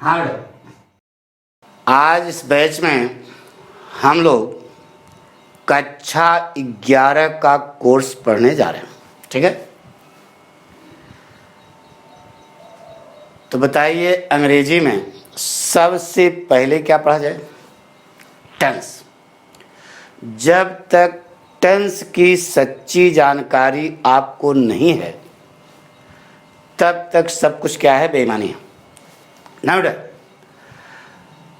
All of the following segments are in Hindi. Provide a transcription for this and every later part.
हाँ बेटा, आज इस बैच में हम लोग कक्षा 11 का कोर्स पढ़ने जा रहे हैं। ठीक है, तो बताइए अंग्रेजी में सबसे पहले क्या पढ़ा जाए? टेंस। जब तक टेंस की सच्ची जानकारी आपको नहीं है तब तक सब कुछ क्या है? बेईमानी है ना बेटा।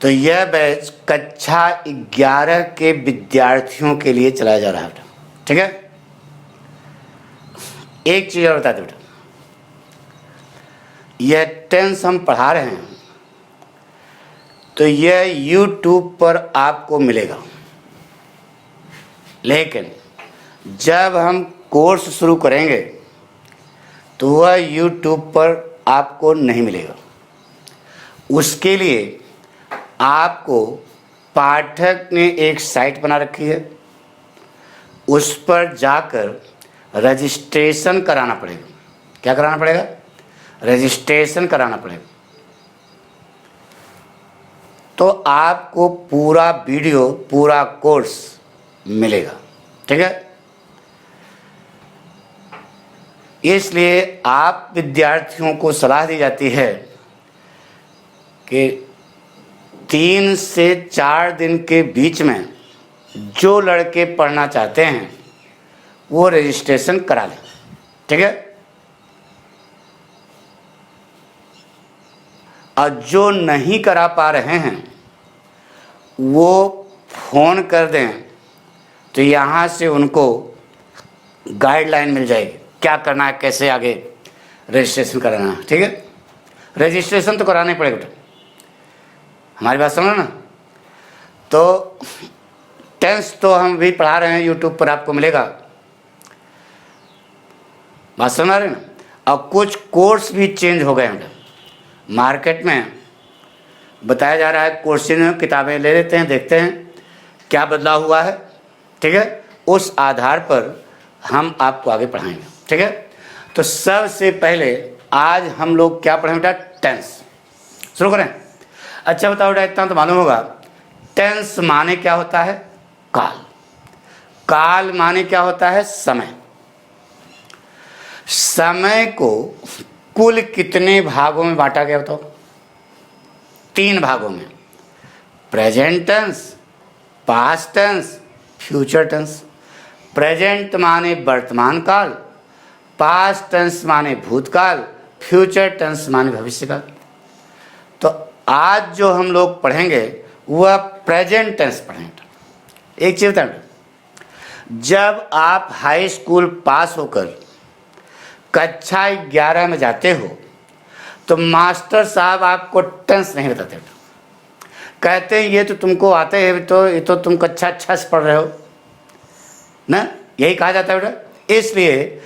तो यह बैच कक्षा 11 के विद्यार्थियों के लिए चलाया जा रहा है बेटा। ठीक है, एक चीज़ और बता दो बेटा, यह टेंस हम पढ़ा रहे हैं तो यह YouTube पर आपको मिलेगा, लेकिन जब हम कोर्स शुरू करेंगे तो वह YouTube पर आपको नहीं मिलेगा। उसके लिए आपको पाठक ने एक साइट बना रखी है, उस पर जाकर रजिस्ट्रेशन कराना पड़ेगा। क्या कराना पड़ेगा? रजिस्ट्रेशन कराना पड़ेगा। तो आपको पूरा वीडियो, पूरा कोर्स मिलेगा। ठीक है, इसलिए आप विद्यार्थियों को सलाह दी जाती है कि 3 से 4 दिन के बीच में जो लड़के पढ़ना चाहते हैं वो रजिस्ट्रेशन करा लें। ठीक है, और जो नहीं करा पा रहे हैं वो फ़ोन कर दें तो यहाँ से उनको गाइडलाइन मिल जाएगी क्या करना है, कैसे आगे रजिस्ट्रेशन कराना है। ठीक है, रजिस्ट्रेशन तो कराना ही पड़ेगा बेटा, हमारी बात समझो ना। तो टेंस तो हम भी पढ़ा रहे हैं, YouTube पर आपको मिलेगा, बात समझ रहे हैं ना। और कुछ कोर्स भी चेंज हो गए हैं मार्केट में, बताया जा रहा है कोर्स में किताबें ले लेते हैं, देखते हैं क्या बदलाव हुआ है। ठीक है, उस आधार पर हम आपको आगे पढ़ाएंगे। ठीक है, तो सबसे पहले आज हम लोग क्या पढ़ेंगे बेटा? टेंस। शुरू करें। अच्छा बताओ बेटा, इतना तो मालूम होगा टेंस माने क्या होता है? काल। काल माने क्या होता है? समय। समय को कुल कितने भागों में बांटा गया बताओ? 3 भागों में, present tense, past tense, future tense. Present माने वर्तमान काल, पास्ट टेंस माने भूतकाल, फ्यूचर टेंस माने भविष्यकाल। तो आज जो हम लोग पढ़ेंगे वह प्रेजेंट टेंस पढ़ेंगे। एक चीज़ बताएं, जब आप हाई स्कूल पास होकर कक्षा 11 में जाते हो तो मास्टर साहब आपको टेंस नहीं बताते, कहते हैं ये तो तुमको आते हैं, तो ये तो तुम कक्षा 6 से पढ़ रहे हो ना, यही कहा जाता है बेटा। इसलिए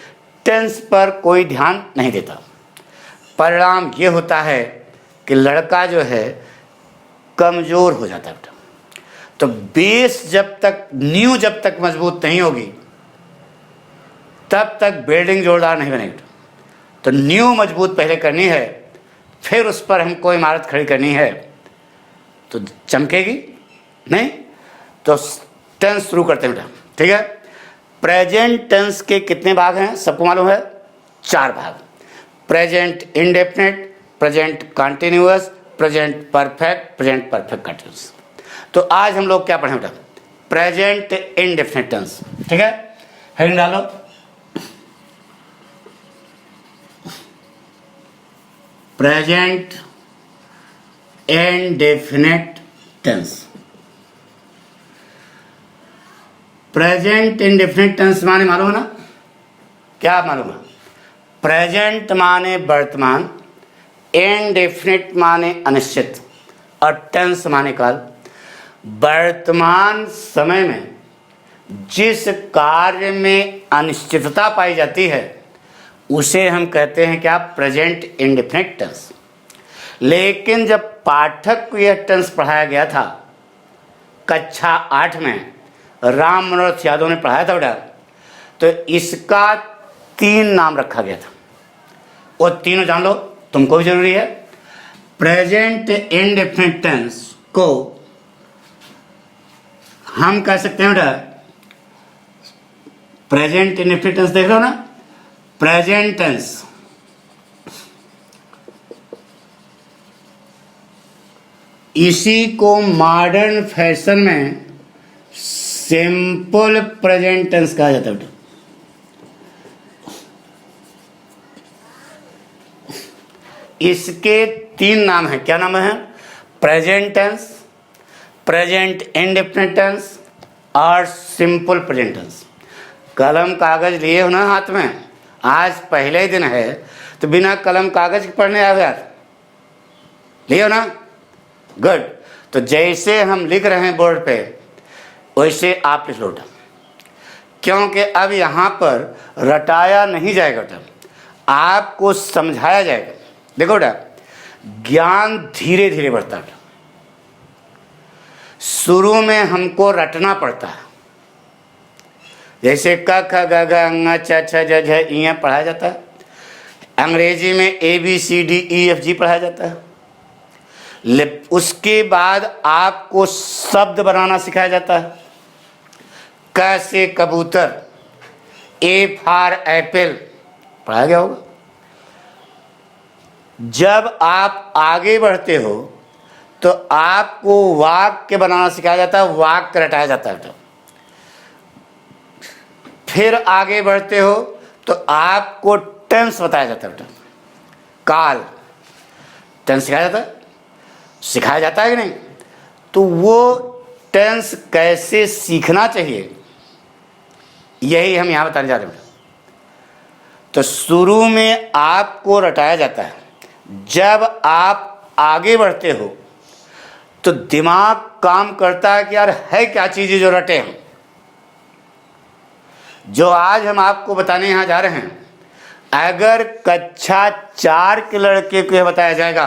टेंस पर कोई ध्यान नहीं देता। परिणाम ये होता है कि लड़का जो है कमज़ोर हो जाता है बेटा। तो बेस जब तक, नींव जब तक मजबूत नहीं होगी तब तक बिल्डिंग जोरदार नहीं बनेगी। तो नींव मजबूत पहले करनी है, फिर उस पर हमको इमारत खड़ी करनी है तो चमकेगी नहीं। तो टेंस शुरू करते हैं बेटा। ठीक है, प्रेजेंट टेंस के कितने भाग हैं सबको मालूम है? 4 भाग। Present indefinite, present continuous, present perfect, present perfect continuous. तो आज हम लोग क्या पढ़ें बेटा? Present indefinite tense. ठीक है, हेडिंग डालो, present indefinite tense. Present indefinite tense माने मालूम है ना? क्या मालूम है? प्रेजेंट माने वर्तमान, इंडेफिनिट माने अनिश्चित, और टेंस माने काल। वर्तमान समय में जिस कार्य में अनिश्चितता पाई जाती है उसे हम कहते हैं क्या? Present indefinite tense. लेकिन जब पाठक को यह टेंस पढ़ाया गया था कक्षा 8 में, राम मनोहर यादव ने पढ़ाया था बेटा, तो इसका 3 नाम रखा गया था। वो तीनों जान लो, तुमको भी जरूरी है। प्रेजेंट इंडेफिनिट टेंस को हम कह सकते हैं बेटा, प्रेजेंट इंडेफिनिट टेंस देख रहे हो ना, प्रेजेंट टेंस इसी को मॉडर्न फैशन में सिंपल प्रेजेंट टेंस कहा जाता है बेटा। इसके 3 नाम हैं, क्या नाम है? Present tense, present indefinite tense और सिंपल प्रेजेंट टेंस। कलम कागज लिए हो ना हाथ में, आज पहले ही दिन है तो बिना कलम कागज के पढ़ने आ गया, लिए हो ना? गुड। तो जैसे हम लिख रहे हैं बोर्ड पे वैसे आप लिख लो बेटा, क्योंकि अब यहाँ पर रटाया नहीं जाएगा बेटा, आपको समझाया जाएगा। देखो बेटा, ज्ञान धीरे धीरे बढ़ता है। शुरू में हमको रटना पड़ता है, जैसे क ख ग घ ङ छ छ ज झ ञ पढ़ाया जाता है। अंग्रेजी में ABCDEFG पढ़ाया जाता है। उसके बाद आपको शब्द बनाना सिखाया जाता है। क से कबूतर, A फॉर एप्पल पढ़ाया गया होगा। जब आप आगे बढ़ते हो तो आपको वाक्य बनाना सिखाया जाता है, वाक्य रटाया जाता है। फिर आगे बढ़ते हो तो आपको टेंस बताया जाता है। काल टेंस सिखाया जाता है कि नहीं? तो वो टेंस कैसे सीखना चाहिए यही हम यहाँ बताने जा रहे हैं। तो शुरू में आपको रटाया जाता है, जब आप आगे बढ़ते हो तो दिमाग काम करता है कि यार है क्या चीज़ जो रटे हम। जो आज हम आपको बताने यहाँ जा रहे हैं, अगर कक्षा 4 के लड़के को यह बताया जाएगा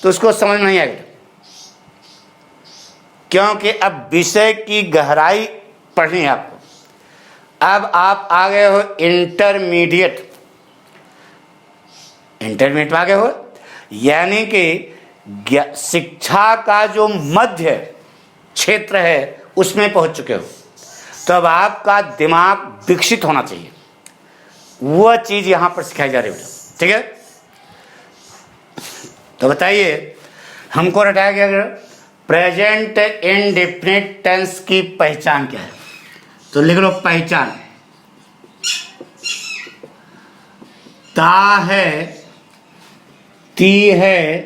तो उसको समझ नहीं आएगा, क्योंकि अब विषय की गहराई पढ़नी है आपको। अब आप आ गए हो इंटरमीडिएट में आ गए हो, यानी कि शिक्षा का जो मध्य क्षेत्र है उसमें पहुंच चुके हो। तो अब आपका दिमाग विकसित होना चाहिए, वह चीज यहां पर सिखाई जा रही है। ठीक है, तो बताइए हमको रटाया गया प्रेजेंट इंडेफिनिट टेंस की पहचान क्या है? तो लिख लो पहचान। ता है, ती है,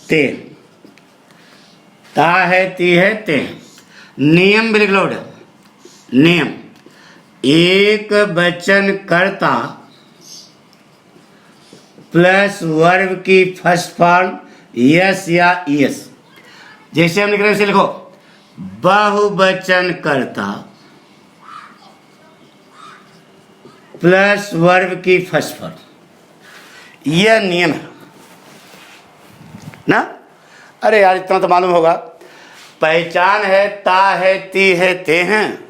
ते। ता है, ती है, ते। नियम भी लिख लो। नियम, एक वचन कर्ता प्लस वर्ब की फर्स्ट फॉर्म यस या ईएस। जैसे हम लिख रहे हैं, लिखो बहुवचन कर्ता प्लस वर्ब की फर्स्ट फॉर्म। यह नियम है ना? अरे यार इतना तो मालूम होगा। पहचान है, ता है, ती है, ते हैं,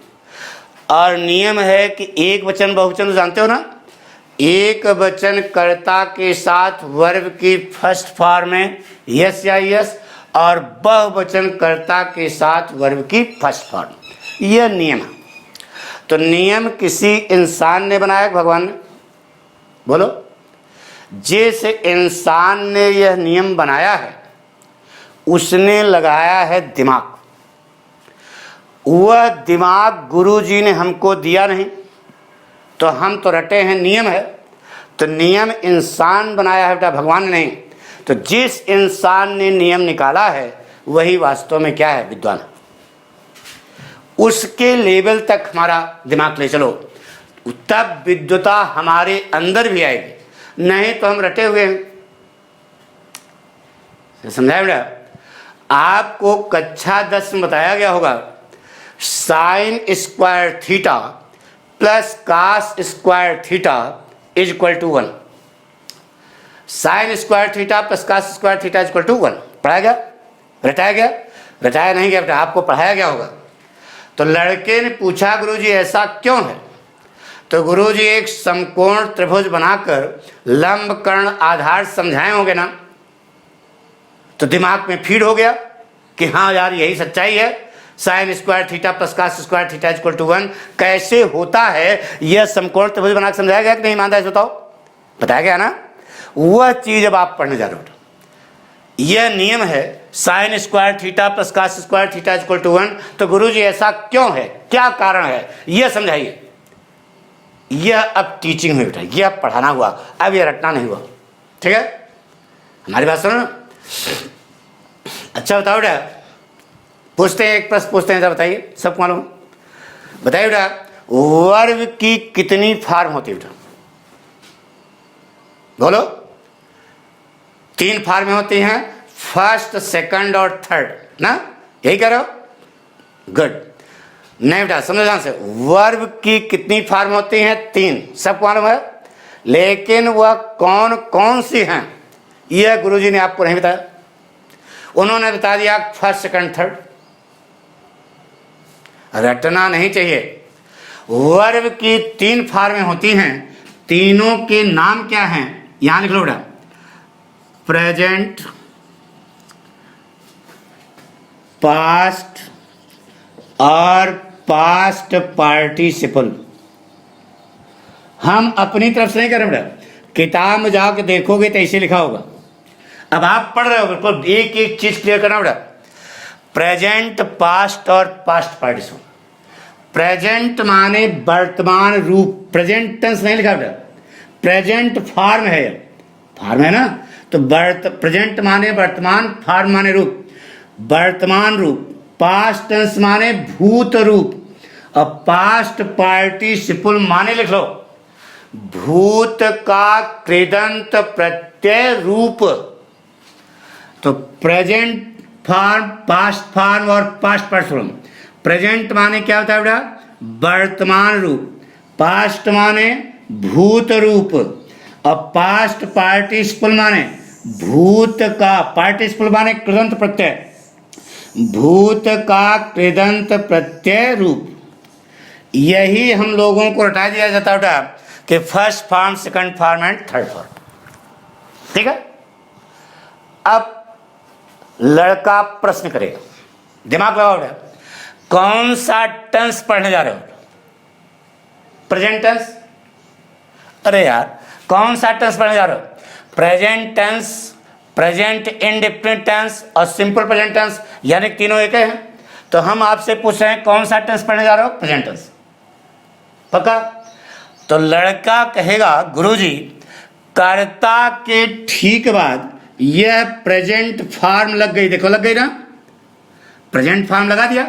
और नियम है कि एक वचन बहुवचन तो जानते हो ना। एक वचन कर्ता के साथ वर्ब की फर्स्ट फॉर्म में यस या यस, और बहुवचन कर्ता के साथ वर्ब की फर्स्ट फॉर्म। यह नियम है। तो नियम किसी इंसान ने बनाया, भगवान ने? बोलो। जिस इंसान ने यह नियम बनाया है उसने लगाया है दिमाग। वह दिमाग गुरुजी ने हमको दिया नहीं, तो हम तो रटे हैं। नियम है, तो नियम इंसान बनाया है बेटा, भगवान ने नहीं। तो जिस इंसान ने नियम निकाला है वही वास्तव में क्या है? विद्वान। उसके लेवल तक हमारा दिमाग ले चलो, तब विद्वता हमारे अंदर भी आएगी, नहीं तो हम रटे हुए हैं। समझाया बेटा? आपको कक्षा 10 में बताया गया होगा sine square theta plus cos square theta is equal to 1। Sine square theta plus cos square theta is equal to 1 पढ़ाया गया? रटाया गया? रटाया नहीं गया बेटा, आपको पढ़ाया गया होगा। तो लड़के ने पूछा गुरुजी ऐसा क्यों है? तो गुरुजी एक समकोण त्रिभुज बनाकर लंब कर्ण आधार समझाए होंगे ना? तो दिमाग में फीड हो गया कि हाँ यार यही सच्चाई है, sine square theta plus cos square theta equal to 1 कैसे होता है यह समकोण त्रिभुज बना के समझाया गया कि नहीं ईमानदारी से बताओ? बताया गया ना? वह चीज अब आप पढ़ने जा रहे हो। यह नियम है sine square theta plus cos square theta equal to 1। तो गुरुजी ऐसा क्यों है, क्या कारण है, यह समझाइए। यह अब टीचिंग हुई बेटा, यह पढ़ाना हुआ, अब यह रटना नहीं हुआ। ठीक है, हमारी बात सुनो। अच्छा बताओ बेटा, पूछते हैं एक प्रश्न पूछते हैं, जरा बताइए, सबको मालूम बताइए बेटा, वर्ग की कितनी फॉर्म होती है बेटा? बोलो। 3 फॉर्में होती हैं, फर्स्ट सेकंड और थर्ड ना, यही कह रहे हो? गुड। नहीं बेटा समझो ध्यान से, वर्ग की कितनी फॉर्म होती हैं? 3, सबको मालूम है, लेकिन वह कौन कौन सी हैं यह गुरुजी ने आपको नहीं बताया। उन्होंने बता दिया फर्स्ट सेकंड थर्ड। रटना नहीं चाहिए। वर्ग की 3 फॉर्में होती हैं, तीनों के नाम क्या हैं यहां लिख लो बेटा। प्रेजेंट, पास्ट और पास्ट पार्टिसिपल। हम अपनी तरफ से नहीं कर रहे बेटा, किताब में जाके देखोगे तो ऐसे लिखा होगा। अब आप पढ़ रहे हो, बिल्कुल एक एक चीज क्लियर करना बेटा। प्रेजेंट, पास्ट और पास्ट पार्टिसिपल। प्रेजेंट माने वर्तमान रूप, प्रेजेंट टेंस नहीं लिखा बेटा, प्रेजेंट फॉर्म है, फॉर्म है ना, तो प्रेजेंट माने वर्तमान, फॉर्म माने रूप, वर्तमान रूप। पास्ट टेंस माने भूत रूप, और पास्ट पार्टिसिपल माने लिख लो भूत का कृदंत प्रत्यय रूप। तो प्रेजेंट फॉर्म, पास्ट फॉर्म और पास्ट पार्टिसिपल। प्रेजेंट माने क्या होता है बेटा? वर्तमान रूप। पास्ट माने भूत रूप, और पास्ट पार्टिसिपल माने भूत का, पार्टिसिपल माने कृदंत प्रत्यय, भूत का कृदंत प्रत्यय रूप। यही हम लोगों को रटा दिया जाता है कि first form, second form and third form. ठीक है, अब लड़का प्रश्न करेगा, दिमाग लगाओ बेटा, कौन सा टेंस पढ़ने जा रहे हो? Present tense. अरे यार कौन सा टेंस पढ़ने जा रहे हो? Present tense, present indefinite tense और सिंपल प्रेजेंट टेंस, यानी तीनों एक हैं। तो हम आपसे पूछ रहे हैं कौन सा टेंस पढ़ने जा रहे हो? Present tense. पक्का? तो लड़का कहेगा गुरुजी कर्ता के ठीक बाद यह प्रेजेंट फॉर्म लग गई, देखो लग गई ना, प्रेजेंट फॉर्म लगा दिया,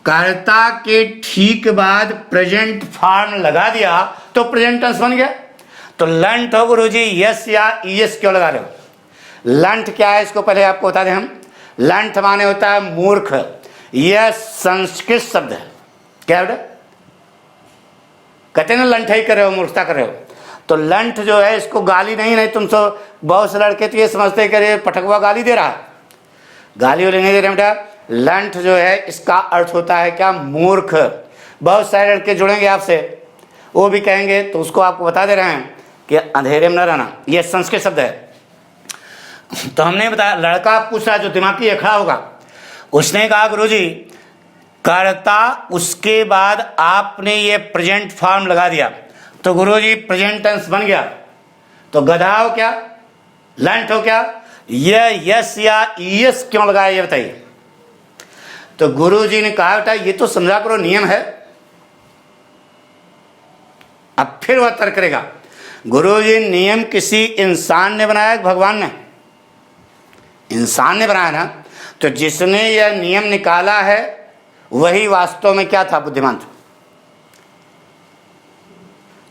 कर्ता के ठीक बाद प्रेजेंट फॉर्म लगा दिया तो प्रेजेंट टेंस बन गया। तो लंट हो गुरुजी यस या ईएस क्यों लगा रहे हो? लंट क्या है इसको पहले आपको बता दें हम। लंट माने होता है मूर्ख, यह संस्कृत शब्द है। क्या बेटा कहते हैं ना, लंठ ही कर रहे हो, मूर्खता कर रहे हो। तो लंठ जो है इसको गाली नहीं तुम सब बहुत से लड़के तो ये समझते कि पटकवा गाली दे रहा है, गाली वाली नहीं दे रहे बेटा। लंठ जो है इसका अर्थ होता है क्या? मूर्ख। बहुत सारे लड़के जुड़ेंगे आपसे, वो भी कहेंगे, तो उसको आपको बता दे रहे हैं कि अंधेरे में न रहना, यह संस्कृत शब्द है। तो हमने बताया, लड़का पूछ रहा जो दिमागी खड़ा होगा, उसने कहा गुरुजी कर्ता उसके बाद आपने ये प्रेजेंट फॉर्म लगा दिया तो गुरुजी प्रेजेंट टेंस बन गया। तो गधा हो क्या, लंट हो क्या, यह यस या ईएस क्यों लगाया ये बताइए। तो गुरुजी ने कहा बेटा ये तो समझा करो नियम है। अब फिर वह तर्क करेगा, गुरुजी नियम किसी इंसान ने बनाया, भगवान ने? इंसान ने बनाया ना, तो जिसने यह नियम निकाला है वही वास्तव में क्या था? बुद्धिमान था।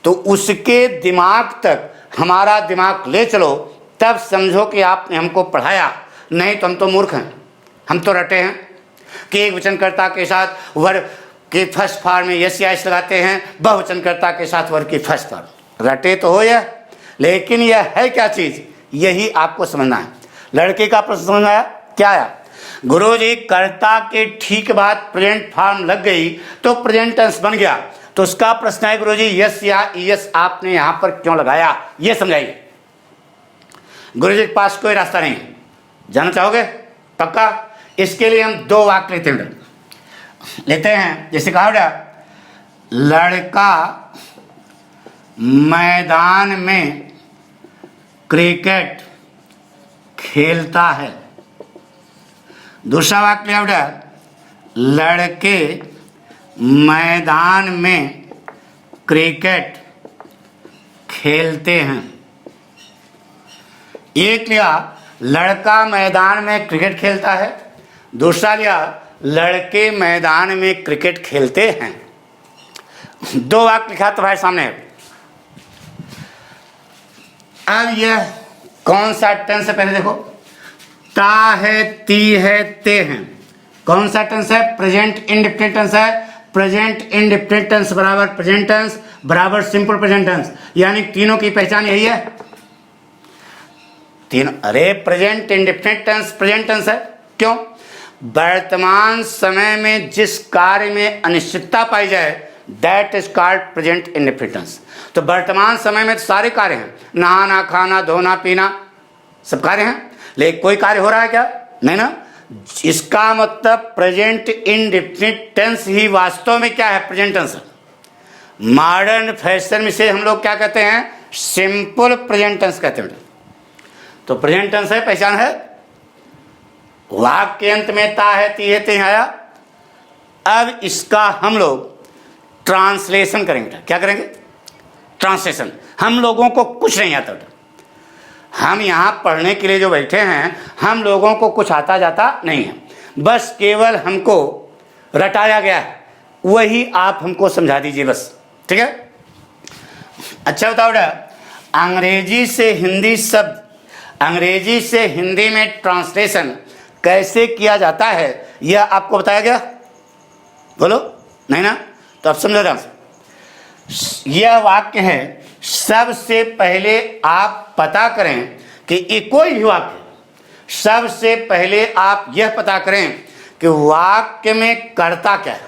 तो उसके दिमाग तक हमारा दिमाग ले चलो, तब समझो कि आपने हमको पढ़ाया, नहीं तो हम तो मूर्ख हैं, हम तो रटे हैं कि एक वचनकर्ता के साथ वर्ग के फर्स्ट फॉर्म में यस या एस लगाते हैं, बहुवचनकर्ता के साथ वर्ग की फर्स्ट फॉर्म। रटे तो हो यह, लेकिन यह है क्या चीज, यही आपको समझना है। लड़के का प्रश्न समझ आया क्या आया? गुरुजी कर्ता के ठीक बाद प्रेजेंट फॉर्म लग गई तो प्रेजेंट टेंस बन गया। तो उसका प्रश्न है गुरुजी यस या ईएस आपने यहां पर क्यों लगाया, यह समझाइए। गुरुजी के पास कोई रास्ता नहीं, जानना चाहोगे? पक्का? इसके लिए हम 2 वाक्य लेते हैं। जैसे कहा बेटा, लड़का मैदान में क्रिकेट खेलता है। दूसरा वाक्य लिया बेटा, लड़के मैदान में क्रिकेट खेलते हैं। एक लिया, लड़का मैदान में क्रिकेट खेलता है। दूसरा लिया, लड़के मैदान में क्रिकेट खेलते हैं। 2 वाक्य लिखा तुम्हारे सामने। अब यह कौन सा टेंस है पहले देखो। ता है, ती है, ते हैं। कौन सा टेंस है? प्रेजेंट इंडेफिनिट टेंस है। प्रेजेंट इंडेफिनिट टेंस बराबर प्रेजेंट टेंस बराबर सिंपल प्रेजेंट टेंस, यानी तीनों की पहचान यही है। तीनों, अरे present indefinite tense present tense है। क्यों? वर्तमान समय में जिस कार्य में अनिश्चितता पाई जाए, that is called present indefinite tense. तो वर्तमान समय में सारे कार्य हैं, नहाना, खाना, धोना, पीना, सब कार्य हैं। लेकिन कोई कार्य हो रहा है क्या? नहीं ना। इसका मतलब प्रेजेंट इंडेफिनिट टेंस ही वास्तव में क्या है? Present tense. मॉडर्न फैशन में से हम लोग क्या कहते हैं? सिंपल प्रेजेंट टेंस कहते हैं। तो प्रेजेंट टेंस है, पहचान है। वाक्य के अंत में ता है, ती है, ते आया। अब इसका हम लोग ट्रांसलेशन करेंगे। क्या करेंगे? ट्रांसलेशन। हम लोगों को कुछ नहीं आता। हम यहाँ पढ़ने के लिए जो बैठे हैं, हम लोगों को कुछ आता जाता नहीं है, बस केवल हमको रटाया गया है, वही आप हमको समझा दीजिए बस। ठीक है? अच्छा बताओ बेटा, अंग्रेजी से हिंदी शब्द, अंग्रेजी से हिंदी में ट्रांसलेशन कैसे किया जाता है, यह आपको बताया गया? बोलो नहीं ना? तो अब समझो ध्यान से। यह वाक्य है, सबसे पहले आप पता करें कि ये कोई भी वाक्य, सबसे पहले आप यह पता करें कि वाक्य में कर्ता क्या है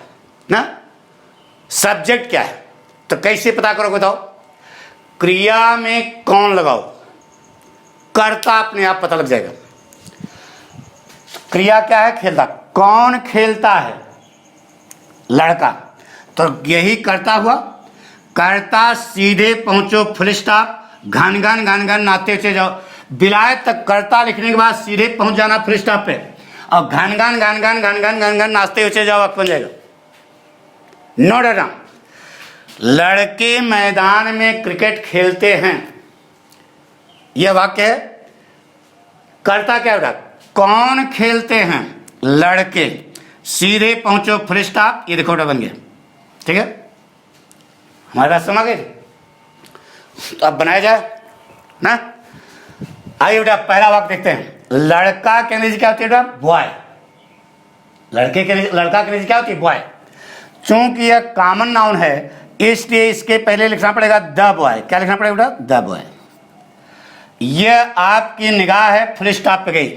ना, सब्जेक्ट क्या है। तो कैसे पता करोगे बताओ? क्रिया में कौन लगाओ, कर्ता अपने आप पता लग जाएगा। क्रिया क्या है? खेलता। कौन खेलता है? लड़का। तो यही कर्ता हुआ। कर्ता सीधे पहुंचो, फुल स्टॉप, घन घन घन घन नाते चले जाओ। विलायत तक कर्ता लिखने के बाद सीधे पहुंच जाना फुल स्टॉप पे, और घन घन घन घन घन घन घन घन नाचते हुए चले जाओ, वाक्य बन जाएगा। नो डरना। लड़के मैदान में क्रिकेट खेलते हैं, यह वाक्य है। कर्ता क्या होगा? कौन खेलते हैं? लड़के। सीधे पहुंचो, फुल स्टॉप, ये देखो बन गया। ठीक है? हमारे पास समझ गए? तो अब बनाया जाए ना। आइए बेटा, पहला वाक्य देखते हैं। लड़का के अंग्रेजी क्या होती है बेटा? बॉय। लड़के के लड़का के अंग्रेजी क्या होती है? बॉय। चूंकि यह कॉमन नाउन है, इसलिए इसके पहले लिखना पड़ेगा द बॉय। क्या लिखना पड़ेगा बेटा? The boy. यह आपकी निगाह है, फुल स्टॉप पे गई।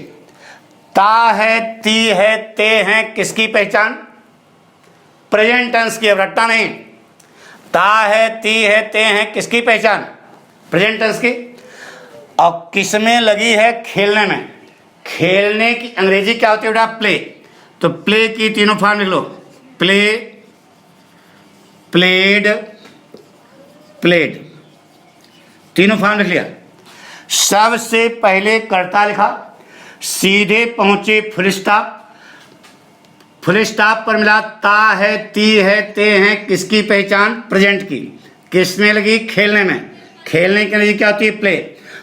ता है, ती है, ते हैं, किसकी पहचान? प्रेजेंट टेंस की। अब रट्टा नहीं। ता है, ती है, ते हैं, किसकी पहचान? प्रेजेंट टेंस की। और किसमें लगी है? खेलने में। खेलने की अंग्रेजी क्या होती है बेटा? प्ले। तो प्ले की तीनों फॉर्म लिख लो। प्ले, प्लेड, प्लेड, तीनों फॉर्म लिख लिया। सबसे पहले कर्ता लिखा, सीधे पहुंचे, फुल स्टॉप। फुल स्टॉप पर मिला ता है, ती है, ते हैं, किसकी पहचान? प्रेजेंट की। किसमें लगी? खेलने में। खेलने की अंग्रेजी क्या होती है? प्ले।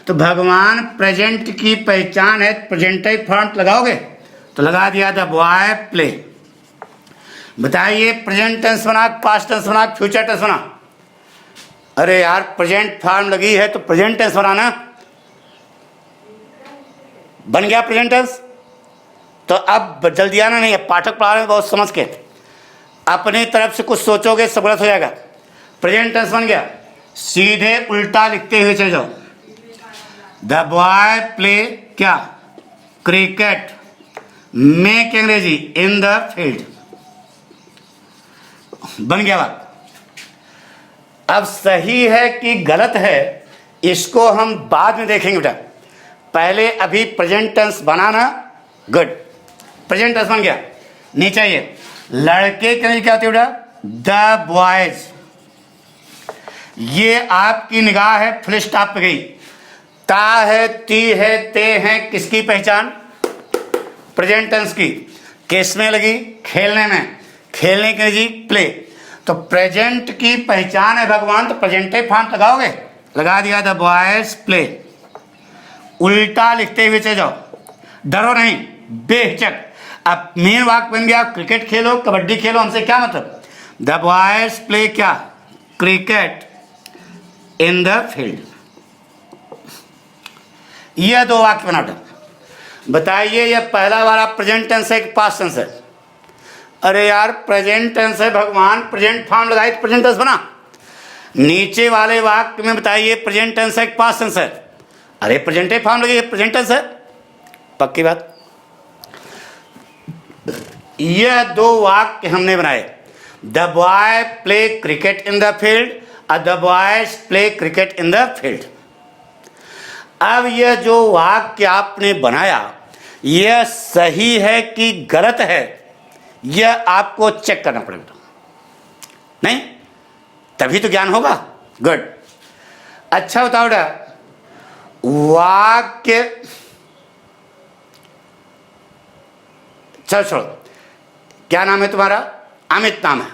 तो भगवान प्रेजेंट की पहचान है, प्रेजेंटिव फॉर्म लगाओगे तो लगा दिया द बॉय प्ले। बताइए, प्रेजेंट टेंस बना, पास्ट टेंस बना, फ्यूचर टेंस बना? अरे यार, प्रेजेंट फॉर्म लगी है तो प्रेजेंट टेंस बनाना। बन गया प्रेजेंट टेंस। तो अब जल्दी आना नहीं है, पाठक पढ़ा रहे हैं बहुत समझ के, अपनी तरफ से कुछ सोचोगे सब गलत हो जाएगा। प्रेजेंट टेंस बन गया, सीधे उल्टा लिखते हुए चले जाओ। द बॉय प्ले क्या? क्रिकेट। में की अंग्रेजी? इन द फील्ड। बन गया बात। अब सही है कि गलत है, इसको हम बाद में देखेंगे बेटा। पहले अभी प्रेजेंट टेंस बनाना, गुड, प्रेजेंट टेंस बन गया। नीचे ये लड़के के लिए क्या होती है बेटा? The boys. ये आपकी निगाह है फुल स्टॉप पे गई। ता है, ती है, ते हैं, किसकी पहचान? प्रेजेंट टेंस की। किस में लगी? खेलने में। खेलने के लिए प्ले। तो प्रेजेंट की पहचान है भगवान, तो प्रेजेंटिव फॉर्म लगाओगे, लगा दिया द बॉयज प्ले। उल्टा लिखते हुए चले जाओ, डरो नहीं, बेहिचक। अब मेन वाक्य बन गया क्रिकेट खेलो, कबड्डी खेलो, हमसे क्या मतलब? द बॉयज प्ले क्या? Cricket in the field. यह दो वाक्य बनाओ। बताइए यह पहला वाला प्रेजेंट टेंस है कि पास्ट टेंस है? अरे यार प्रेजेंट टेंस है भगवान, प्रेजेंट फॉर्म लगाई तो प्रेजेंट टेंस बना। नीचे वाले वाक्य में बताइए प्रेजेंट टेंस है कि पास्ट टेंस है? अरे प्रेजेंटिव फॉर्म लगी, प्रेजेंट टेंस है, पक्की बात। यह दो वाक्य हमने बनाए, the boy play cricket in the field और the boys play cricket in the field. अब यह जो वाक्य आपने बनाया यह सही है कि गलत है, यह आपको चेक करना पड़ेगा, नहीं? तभी तो ज्ञान होगा। गुड। अच्छा बताओ बेटा, वाक्य, चलो छोड़ो, क्या नाम है तुम्हारा? अमित नाम है।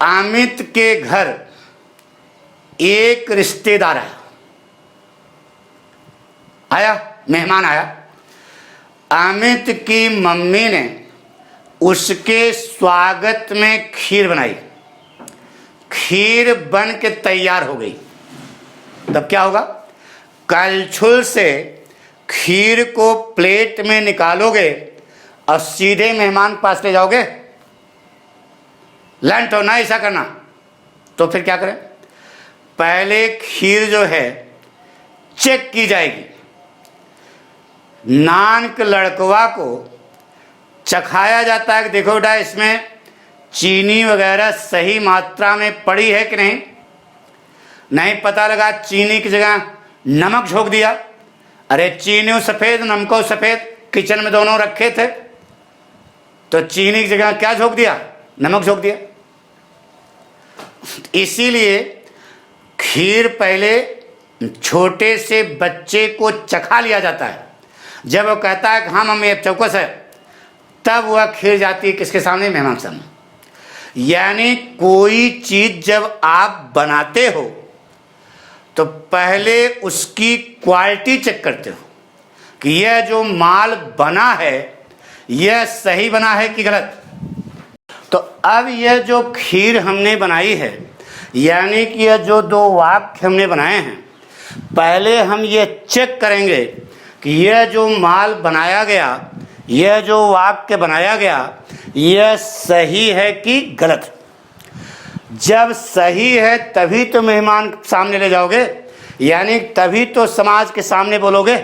अमित के घर एक रिश्तेदार आया, मेहमान आया। अमित की मम्मी ने उसके स्वागत में खीर बनाई। खीर बन के तैयार हो गई, तब क्या होगा? कलछुल से खीर को प्लेट में निकालोगे और सीधे मेहमान पास ले जाओगे? लंट हो ना ऐसा करना। तो फिर क्या करें? पहले खीर जो है चेक की जाएगी। नान के लड़कवा को चखाया जाता है कि देखो बेटा इसमें चीनी वगैरह सही मात्रा में पड़ी है कि नहीं। नहीं पता लगा चीनी की जगह नमक झोंक दिया। अरे चीनी सफ़ेद नमको सफ़ेद किचन में दोनों रखे थे, तो चीनी की जगह क्या झोंक दिया? नमक झोंक दिया। इसीलिए खीर पहले छोटे से बच्चे को चखा लिया जाता है। जब वो कहता है कि हाँ मम्मी अब चौकस है, तब वह खीर जाती है किसके सामने? मेहमान के सामने। यानी कोई चीज जब आप बनाते हो तो पहले उसकी क्वालिटी चेक करते हो कि यह जो माल बना है यह सही बना है कि गलत। तो अब यह जो खीर हमने बनाई है, यानी कि यह जो दो वाक्य हमने बनाए हैं, पहले हम ये चेक करेंगे कि यह जो माल बनाया गया, यह जो वाक्य बनाया गया, यह सही है कि गलत। जब सही है तभी तो मेहमान सामने ले जाओगे, यानी तभी तो समाज के सामने बोलोगे।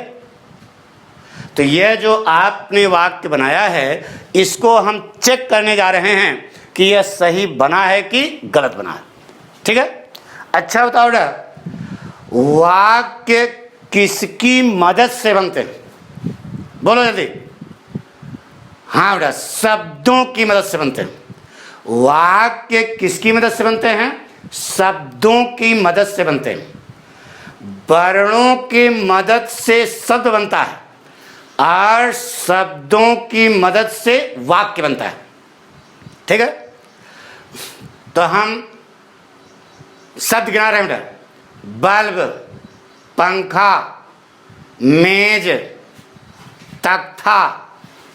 तो यह जो आपने वाक्य बनाया है इसको हम चेक करने जा रहे हैं कि यह सही बना है कि गलत बना है। ठीक है? अच्छा बताओ बेटा, वाक्य किसकी मदद से बनते हैं? बोलो जल्दी। हाँ बेटा, शब्दों की मदद से बनते हैं। वाक्य किसकी मदद से बनते हैं? शब्दों की मदद से बनते हैं। वर्णों की मदद से शब्द बनता है और शब्दों की मदद से वाक्य बनता है। ठीक है? तो हम शब्द गिना रहे हैं बेटा। बल्ब, पंखा, मेज, तख्ता,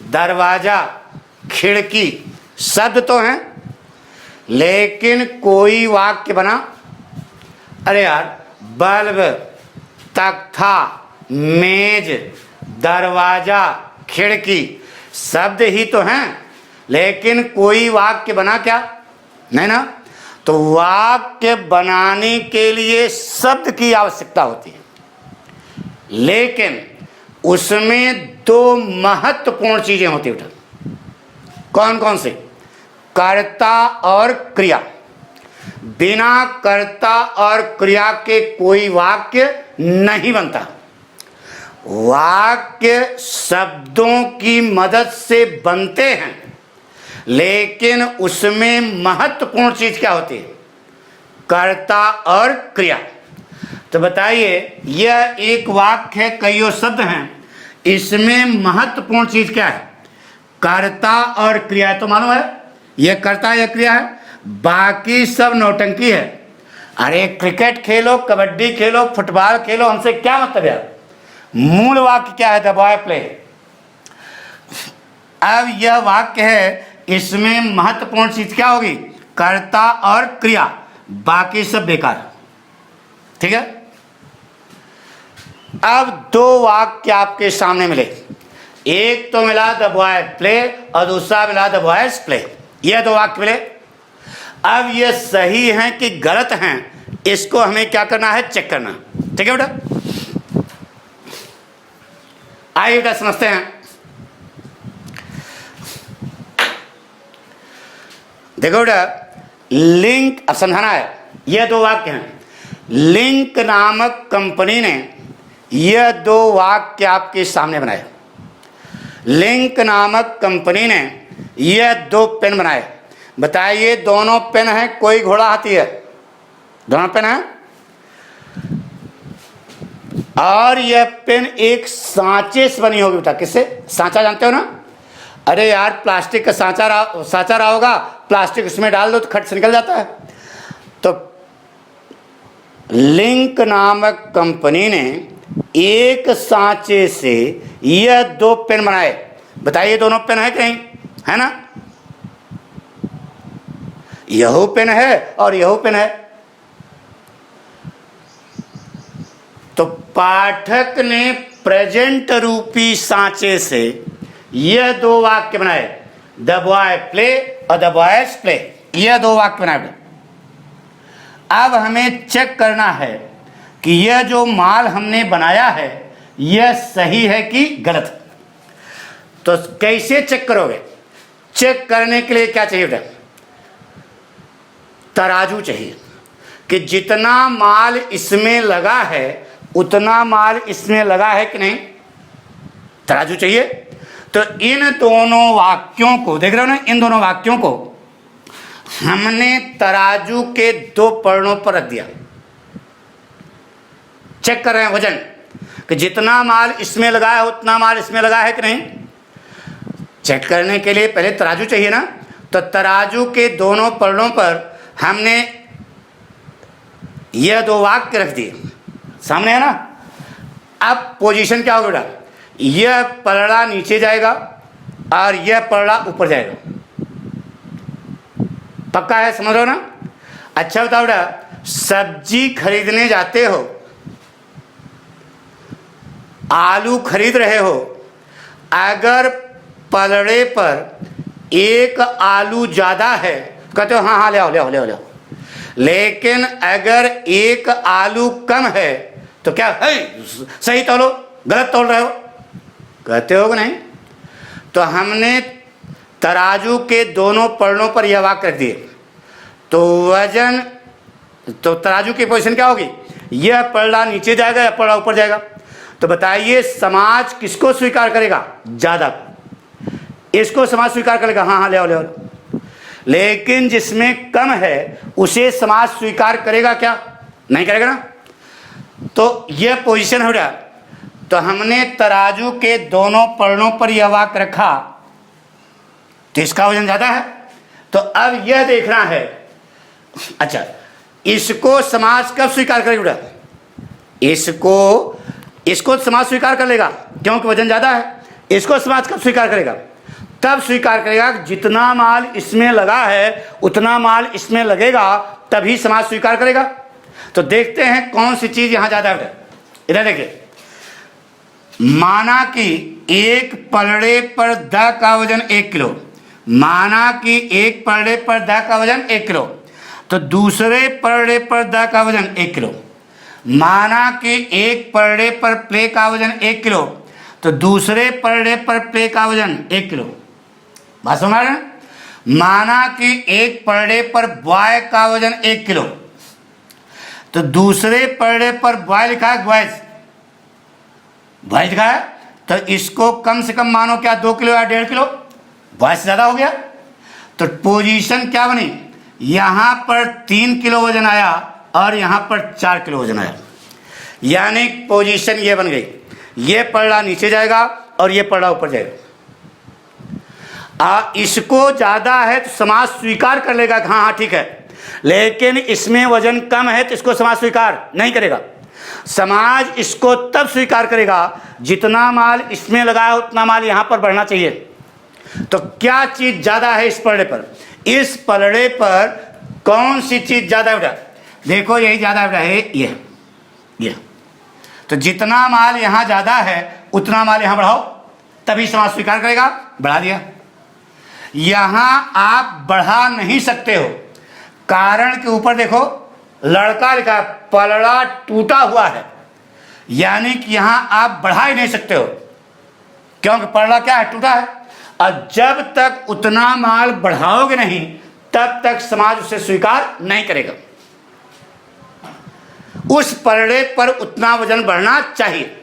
दरवाजा, खिड़की, शब्द तो हैं, लेकिन कोई वाक्य बना? अरे यार, बल्ब, तख्ता, मेज, दरवाजा, खिड़की शब्द ही तो हैं, लेकिन कोई वाक्य बना क्या? नहीं ना। तो वाक्य बनाने के लिए शब्द की आवश्यकता होती है, लेकिन उसमें दो महत्वपूर्ण चीजें होती हैं। कौन कौन से? कर्ता और क्रिया। बिना कर्ता और क्रिया के कोई वाक्य नहीं बनता। वाक्य शब्दों की मदद से बनते हैं, लेकिन उसमें महत्वपूर्ण चीज क्या होती है? कर्ता और क्रिया। तो बताइए, यह एक वाक्य है, कईयों शब्द हैं, इसमें महत्वपूर्ण चीज क्या है? कर्ता और क्रिया। तो मालूम है यह कर्ता या क्रिया है, बाकी सब नौटंकी है। अरे क्रिकेट खेलो, कबड्डी खेलो, फुटबॉल खेलो, हमसे क्या मतलब है? मूल वाक्य क्या है? The boy play. अब यह वाक्य है, इसमें महत्वपूर्ण चीज क्या होगी? कर्ता और क्रिया, बाकी सब बेकार। ठीक है। अब दो वाक्य आपके सामने मिले, एक तो मिला द बॉय प्ले और दूसरा मिला द बॉयज प्ले। यह दो वाक्य मिले। अब ये सही हैं कि गलत हैं, इसको हमें क्या करना है? चेक करना। ठीक है बेटा, आइए बेटा समझते हैं। देखो बेटा, लिंक, अब समझाना है। यह दो वाक्य हैं, लिंक नामक कंपनी ने यह दो वाक्य आपके सामने बनाए। लिंक नामक कंपनी ने यह दो पेन बनाए। बताइए, दोनों पेन है, कोई घोड़ा हाथी है? दोनों पेन है। और यह पेन एक सांचे से बनी होगी बेटा। किससे? सांचा जानते हो ना? अरे यार, प्लास्टिक का सांचा रहा होगा, प्लास्टिक उसमें डाल दो तो खट से निकल जाता है। तो लिंक नामक कंपनी ने एक सांचे से यह दो पेन बनाए। बताइए, दोनों पेन है कहीं? है ना? यह पेन है और यह पेन है। तो पाठक ने प्रेजेंट रूपी सांचे से यह दो वाक्य बनाए, द बॉय प्ले और द बॉयज प्ले। यह दो वाक्य बनाए। अब हमें चेक करना है कि यह जो माल हमने बनाया है यह सही है कि गलत। तो कैसे चेक करोगे? चेक करने के लिए क्या चाहिए बेटा? तराजू चाहिए कि जितना माल इसमें लगा है उतना माल इसमें लगा है कि नहीं। तराजू चाहिए। तो इन दोनों वाक्यों को देख रहे हो ना, इन दोनों वाक्यों को हमने तराजू के दो पलड़ों पर रख दिया। चेक कर रहे हैं वजन कि जितना माल इसमें लगा है उतना माल इसमें लगा है कि नहीं। चेक करने के लिए पहले तराजू चाहिए ना। तो तराजू के दोनों पलड़ों पर हमने यह दो वाक्य रख दिए, सामने है ना। अब पोजीशन क्या होगा बेटा? यह पलड़ा नीचे जाएगा और यह पलड़ा ऊपर जाएगा। पक्का है? समझ रहे हो ना? अच्छा बताओ बेटा, सब्जी खरीदने जाते हो, आलू खरीद रहे हो, अगर पलड़े पर एक आलू ज़्यादा है कहते हो हाँ हाँ ले आओ ले आओ ले आओ ले आओ, लेकिन अगर एक आलू कम है तो क्या है? सही तोलो, गलत तोल रहे हो, कहते हो कि नहीं? तो हमने तराजू के दोनों पलड़ों पर यह वाक्य रख दिए। तो वजन, तो तराजू की पोजीशन क्या होगी? यह पलड़ा नीचे जाएगा या पलड़ा ऊपर जाएगा? तो बताइए, समाज किसको स्वीकार करेगा? ज्यादा को। इसको समाज स्वीकार करेगा, हाँ हाँ ले आओ ले आओ। लेकिन जिसमें कम है उसे समाज स्वीकार करेगा क्या? नहीं करेगा ना। तो यह पोजीशन हो रहा। तो हमने तराजू के दोनों पलड़ों पर यह वाक्य रखा तो इसका वजन ज्यादा है। तो अब यह देखना है, अच्छा इसको समाज कब स्वीकार करेगा? इसको समाज स्वीकार कर लेगा क्योंकि वजन ज्यादा है। इसको समाज कब स्वीकार करेगा? तब स्वीकार करेगा जितना माल इसमें लगा है उतना माल इसमें लगेगा, तभी समाज स्वीकार करेगा। तो देखते हैं कौन सी चीज यहां ज्यादा है। इधर देखिए, माना कि एक पलड़े पर द का वजन 1 किलो, माना कि एक पलड़े पर द का वजन 1 किलो, तो दूसरे पलड़े पर द का वजन 1 किलो। माना कि एक पलड़े पर प्ले का वजन 1 किलो, तो दूसरे पलड़े पर प्ले का वजन 1 किलो। बात समझ रहे हैं? माना कि एक पलड़े पर बॉय का वजन 1 किलो, तो दूसरे पलड़े पर बॉय लिखा है, बॉयज वॉइस दिखा है, तो इसको कम से कम मानो क्या 2 किलो या 1.5 किलो, वॉइस ज़्यादा हो गया। तो पोजीशन क्या बनी, यहाँ पर 3 किलो वजन आया और यहाँ पर 4 किलो वजन आया, यानी पोजीशन ये बन गई। ये पलड़ा नीचे जाएगा और ये पलड़ा ऊपर जाएगा। इसको ज़्यादा है तो समाज स्वीकार कर लेगा कि हाँ हाँ ठीक है, लेकिन इसमें वजन कम है तो इसको समाज स्वीकार नहीं करेगा। समाज इसको तब स्वीकार करेगा जितना माल इसमें लगा है उतना माल यहाँ पर बढ़ना चाहिए। तो क्या चीज़ ज़्यादा है इस पलड़े पर, इस पलड़े पर कौन सी चीज़ ज़्यादा है बेटा, देखो यही ज़्यादा है, ये। तो जितना माल यहाँ ज़्यादा है उतना माल यहाँ बढ़ाओ, तभी समाज स्वीकार करेगा। बढ़ा दिया। यहाँ आप बढ़ा नहीं सकते हो, कारण के ऊपर देखो लड़का लिखा है, पलड़ा टूटा हुआ है, यानी कि यहाँ आप बढ़ा ही नहीं सकते हो, क्योंकि पलड़ा क्या है, टूटा है। और जब तक उतना माल बढ़ाओगे नहीं तब तक समाज उसे स्वीकार नहीं करेगा। उस पलड़े पर उतना वजन बढ़ना चाहिए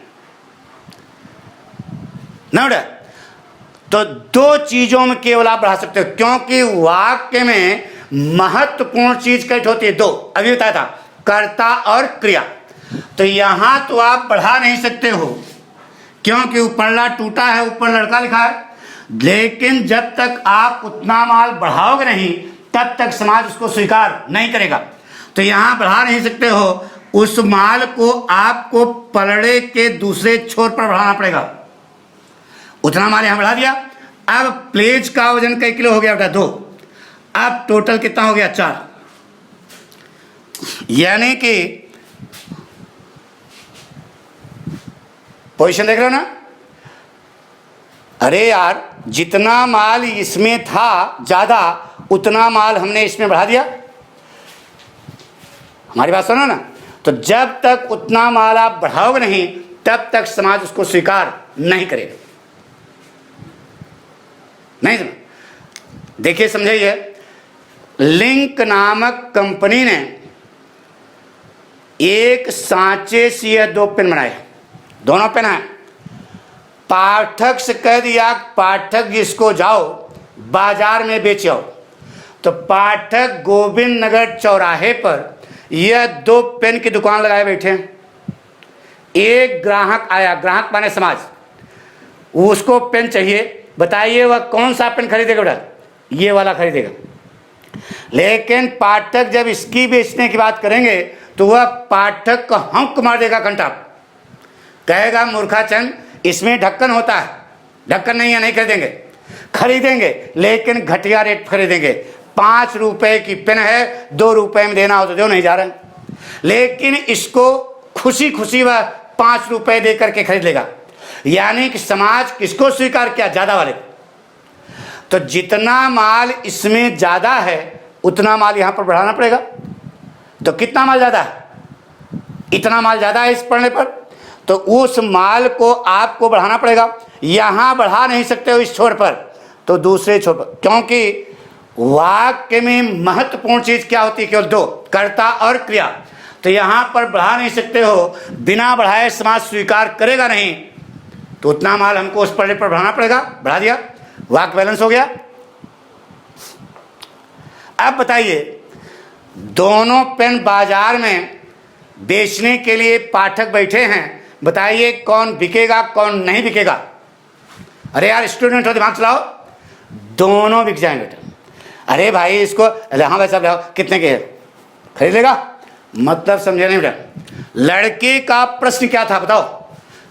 ना बेटा। तो 2 चीजों में केवल आप बढ़ा सकते हो, क्योंकि वाक्य में महत्वपूर्ण चीज कैसे होती है, 2 अभी बताया था, कर्ता और क्रिया। तो यहां तो आप बढ़ा नहीं सकते हो क्योंकि पलड़ा टूटा है, ऊपर लड़का लिखा है, लेकिन जब तक आप उतना माल बढ़ाओगे नहीं तब तक समाज उसको स्वीकार नहीं करेगा। तो यहां बढ़ा नहीं सकते हो, उस माल को आपको पलड़े के दूसरे छोर पर बढ़ाना पड़ेगा। उतना माल यहां बढ़ा दिया। अब प्लेज का वजन कई किलो हो गया बेटा, 2। अब टोटल कितना हो गया, 4। यानी कि पोजीशन देख रहे हो ना। अरे यार, जितना माल इसमें था ज्यादा उतना माल हमने इसमें बढ़ा दिया। हमारी बात सुनो ना। तो जब तक उतना माल आप बढ़ाओगे नहीं तब तक समाज उसको स्वीकार नहीं करेगा। नहीं समझ, देखिए समझिए, लिंक नामक कंपनी ने एक सांचे से यह 2 पेन बनाए, दोनों पेन है। पाठक से कह दिया, पाठक जिसको जाओ बाजार में बेच आओ। तो पाठक गोविंद नगर चौराहे पर यह 2 पेन की दुकान लगाए बैठे हैं। एक ग्राहक आया, ग्राहक माने समाज, उसको पेन चाहिए। बताइए वह कौन सा पेन खरीदेगा बेटा, ये वाला खरीदेगा। लेकिन पाठक जब इसकी बेचने की बात करेंगे तो वह पाठक को हंक मार देगा घंटा, कहेगा मूर्खाचंद इसमें ढक्कन होता है, ढक्कन नहीं है, नहीं खरीदेंगे। खरीदेंगे लेकिन घटिया रेट खरीदेंगे। 5 रुपए की पेन है, 2 रुपए में देना हो तो जो, नहीं जा रहे हैं। लेकिन इसको खुशी खुशी वह 5 रुपए दे करके खरीद लेगा। यानी कि समाज किसको स्वीकार किया, ज्यादा वाले। तो जितना माल इसमें ज्यादा है उतना माल यहां पर बढ़ाना पड़ेगा। तो कितना माल ज्यादा है, इतना माल ज्यादा है इस पढ़ने पर, तो उस माल को आपको बढ़ाना पड़ेगा। यहां बढ़ा नहीं सकते हो इस छोर पर, तो दूसरे छोर पर, क्योंकि वाक्य में महत्वपूर्ण चीज क्या होती है, केवल 2, कर्ता और क्रिया। तो यहां पर बढ़ा नहीं सकते हो, बिना बढ़ाए समाज स्वीकार करेगा नहीं, तो उतना माल हमको उस पलड़े पर बढ़ाना पड़ेगा। बढ़ा दिया, वाक्य बैलेंस हो गया। अब बताइए, दोनों पेन बाजार में बेचने के लिए पाठक बैठे हैं, बताइए कौन बिकेगा कौन नहीं बिकेगा। अरे यार स्टूडेंट हो, दिमाग चलाओ, दोनों बिक जाएंगे बेटा। अरे भाई इसको, हाँ भाई साहब लाओ, कितने के खरीद लेगा, मतलब समझे नहीं बेटा। लड़के का प्रश्न क्या था बताओ।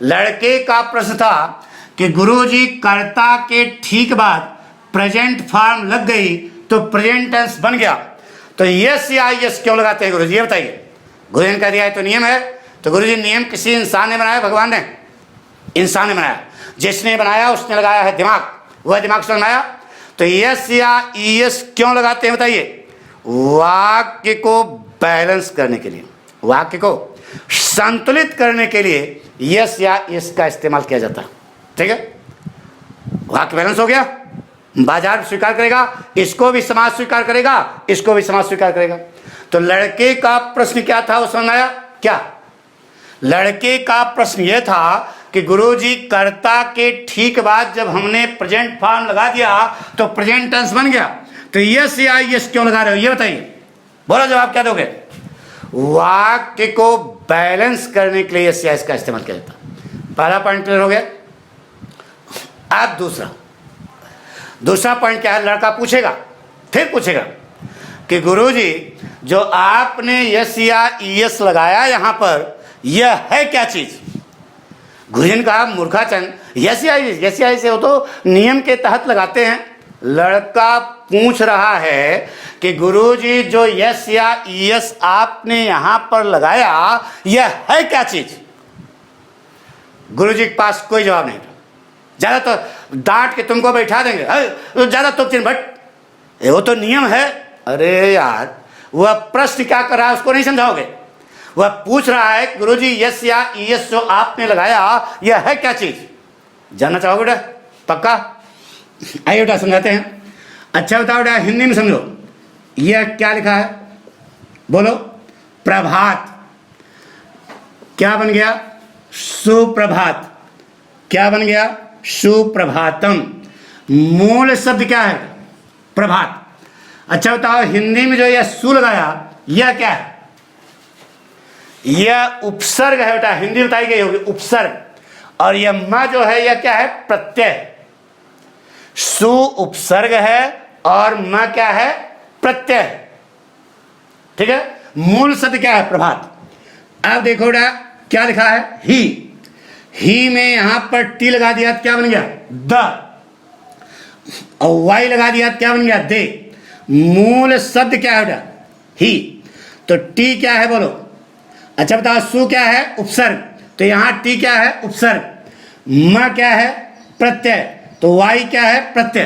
लड़के का प्रश्न था कि गुरुजी कर्ता के ठीक बाद प्रेजेंट फॉर्म लग गई तो प्रेजेंट टेंस बन गया, तो यस या यस क्यों लगाते हैं गुरुजी, ये बताइए। गुरुजी ने कह दिया है तो नियम है। तो गुरुजी नियम किसी इंसान ने बनाया, भगवान ने, इंसान ने बनाया। जिसने बनाया उसने लगाया है दिमाग, वह दिमाग से बनाया। तो यस या यस क्यों लगाते हैं बताइए। वाक्य को बैलेंस करने के लिए, वाक्य को संतुलित करने के लिए यस या यस का इस्तेमाल किया जाता है। ठीक है, वाक्य बैलेंस हो गया। बाजार स्वीकार करेगा, इसको भी समाज स्वीकार करेगा, इसको भी समाज स्वीकार करेगा। तो लड़के का प्रश्न क्या था, वो समझ आया क्या। लड़के का प्रश्न यह था कि गुरुजी कर्ता के ठीक बाद जब हमने प्रेजेंट फॉर्म लगा दिया तो प्रेजेंट टेंस बन गया, तो यस या यस क्यों लगा रहे हो ये बताइए, बोलो जवाब क्या दोगे। वाक्य को बैलेंस करने के लिए यस या इसका इस्तेमाल किया जाता है। पहला पॉइंट क्लियर हो गया। अब दूसरा पॉइंट क्या है, लड़का पूछेगा, फिर पूछेगा कि गुरुजी जो आपने यस या यस लगाया यहां पर, यह है क्या चीज। गुरुजी ने कहा मूर्खाचंद यस या यस हो तो नियम के तहत लगाते हैं। लड़का पूछ रहा है कि गुरुजी जो यस या यस आपने यहां पर लगाया यह है क्या चीज। गुरुजी के पास कोई जवाब नहीं था। ज्यादा तो डांट के तुमको बैठा देंगे, तो ज्यादा तो बट वो तो नियम है। अरे यार वह प्रश्न क्या कर रहा है उसको नहीं समझाओगे। वह पूछ रहा है गुरुजी यस या यस जो आपने लगाया यह है क्या चीज, जानना चाहोगे बेटा पक्का। आइए बेटा समझाते हैं। अच्छा बताओ बेटा हिंदी में समझो, यह क्या लिखा है बोलो। प्रभात क्या बन गया, सुप्रभात। क्या बन गया, सुप्रभातम। मूल शब्द क्या है, प्रभात। अच्छा बताओ हिंदी में जो यह सु लगाया यह क्या है, यह उपसर्ग है बेटा। हिंदी बताई गई होगी उपसर्ग। और यह म जो है यह क्या है, प्रत्यय। सु उपसर्ग है और म क्या है, प्रत्यय। ठीक है, मूल शब्द क्या है, प्रभात। अब देखो बेटा क्या लिखा है, ही में यहां पर टी लगा दिया क्या बन गया, द। और वाई लगा दिया क्या बन गया, दे। मूल शब्द क्या है बेटा, ही। तो टी क्या है बोलो। अच्छा बताओ सु क्या है, उपसर्ग। तो यहां टी क्या है, उपसर्ग। म क्या है, प्रत्यय। तो वाई क्या है, प्रत्यय।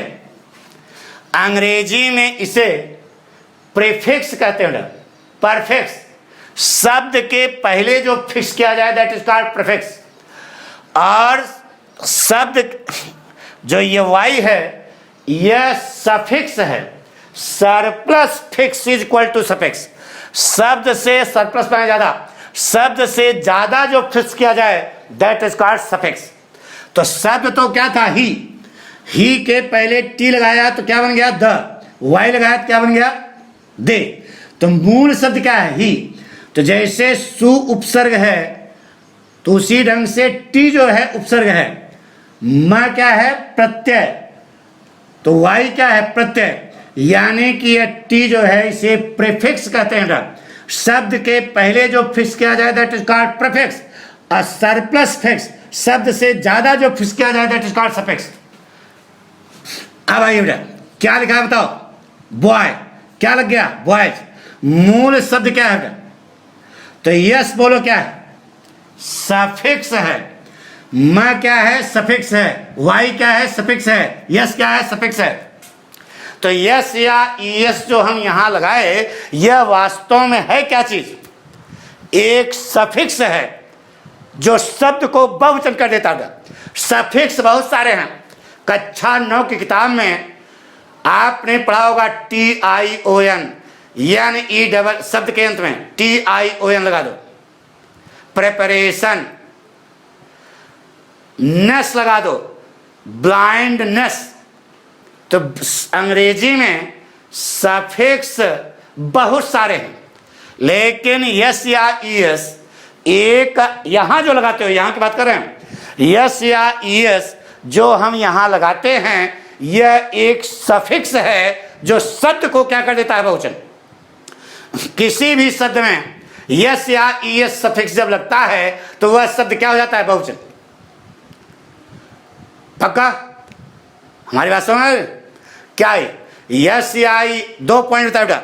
अंग्रेजी में इसे प्रीफिक्स कहते हैं, परफिक्स। शब्द के पहले जो फिक्स किया जाए दैट इज कॉल्ड प्रीफिक्स। और शब्द जो ये वाई है यह सफिक्स है। Surplus fix is equal to suffix. शब्द से सरप्लस में ज्यादा, शब्द से ज्यादा जो फिक्स किया जाए दैट इज कॉल्ड सफिक्स। तो शब्द तो क्या था, ही के पहले टी लगाया तो क्या बन गया, द। वाई लगाया तो क्या बन गया, दे। तो मूल शब्द क्या है, ही। तो जैसे सु उपसर्ग है तो उसी ढंग से टी जो है उपसर्ग है। म क्या है, प्रत्यय। तो वाई क्या है, प्रत्यय। यानी कि यह टी जो है इसे प्रीफिक्स कहते हैं। शब्द के पहले जो फिक्स किया जाए दैट इज कॉल्ड प्रीफिक्स। और सरप्लस फिक्स, शब्द से ज्यादा जो फिक्स किया जाए दैट इज कॉल्ड सफिक्स। अब आइए बेटा क्या लिखा है बताओ, बॉय। क्या लग गया, बॉयज। मूल शब्द क्या है बेटा, तो यस बोलो क्या है, सफिक्स है। म क्या है, सफिक्स है। वाई क्या है, सफिक्स है। यस क्या है, सफिक्स है। तो यस या यस जो हम यहां लगाए यह वास्तव में है क्या चीज, एक सफिक्स है जो शब्द को बहुवचन कर देता है। सफिक्स बहुत सारे हैं। कक्षा 9 की किताब में आपने पढ़ा होगा TION, यानी ई डबल शब्द के अंत में TION लगा दो। प्रेपरेशन, नेस लगा दो, ब्लाइंडनेस। तो अंग्रेजी में सफिक्स बहुत सारे हैं, लेकिन यस या यस एक यहां जो लगाते हो, यहां की बात कर रहे हैं, यस या यस जो हम यहां लगाते हैं यह एक सफिक्स है जो शब्द को क्या कर देता है, बहुवचन। किसी भी शब्द में यस या यस सफिक्स जब लगता है तो वह शब्द क्या हो जाता है, बहुवचन। पक्का, हमारी बात समझ क्या है। यस या दो पॉइंट बताओ बेटा।